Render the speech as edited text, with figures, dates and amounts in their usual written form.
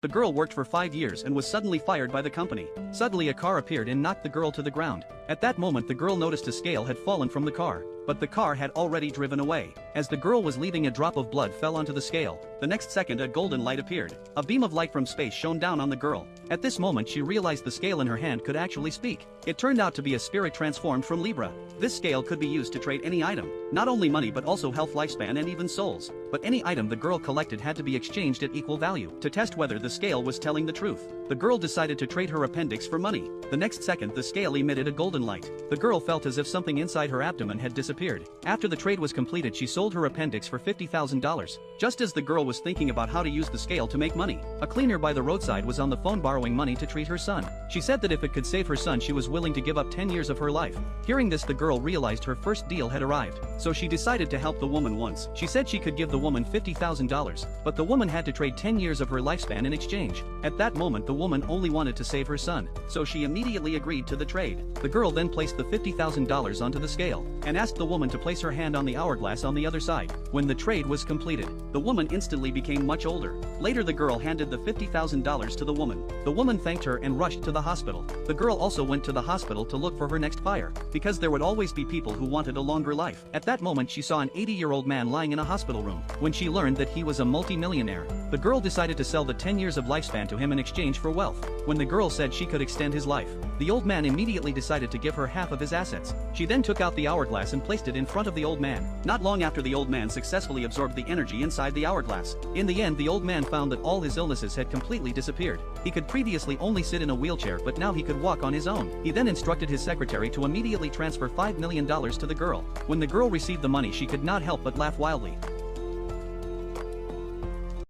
The girl worked for 5 years and was suddenly fired by the company. Suddenly a car appeared and knocked the girl to the ground. At that moment the girl noticed a scale had fallen from the car, but the car had already driven away. As the girl was leaving, a drop of blood fell onto the scale. The next second a golden light appeared. A beam of light from space shone down on the girl. At this moment she realized the scale in her hand could actually speak. It turned out to be a spirit transformed from Libra. This scale could be used to trade any item, not only money but also health, lifespan and even souls. But any item the girl collected had to be exchanged at equal value. To test whether the scale was telling the truth, the girl decided to trade her appendix for money. The next second the scale emitted a golden light. The girl felt as if something inside her abdomen had disappeared. After the trade was completed, she sold her appendix for $50,000. Just as the girl was thinking about how to use the scale to make money, a cleaner by the roadside was on the phone borrowing money to treat her son. She said that if it could save her son she was willing to give up 10 years of her life. Hearing this, the girl realized her first deal had arrived, so she decided to help the woman once. She said she could give the woman $50,000, but the woman had to trade 10 years of her lifespan in exchange. At that moment the woman only wanted to save her son, so she immediately agreed to the trade. The girl then placed the $50,000 onto the scale, and asked the woman to place her hand on the hourglass on the other side. When the trade was completed, the woman instantly became much older. Later the girl handed the $50,000 to the woman. The woman thanked her and rushed to the hospital. The girl also went to the hospital to look for her next buyer, because there would always be people who wanted a longer life. At that moment she saw an 80-year-old man lying in a hospital room. When she learned that he was a multi-millionaire, the girl decided to sell the 10 years of lifespan to him in exchange for wealth. When the girl said she could extend his life, the old man immediately decided to give her half of his assets. She then took out the hourglass and placed it in front of the old man. Not long after, the old man successfully absorbed the energy inside the hourglass. In the end, the old man found that all his illnesses had completely disappeared. He could previously only sit in a wheelchair, but now he could walk on his own. He then instructed his secretary to immediately transfer $5 million to the girl. When the girl received the money, she could not help but laugh wildly.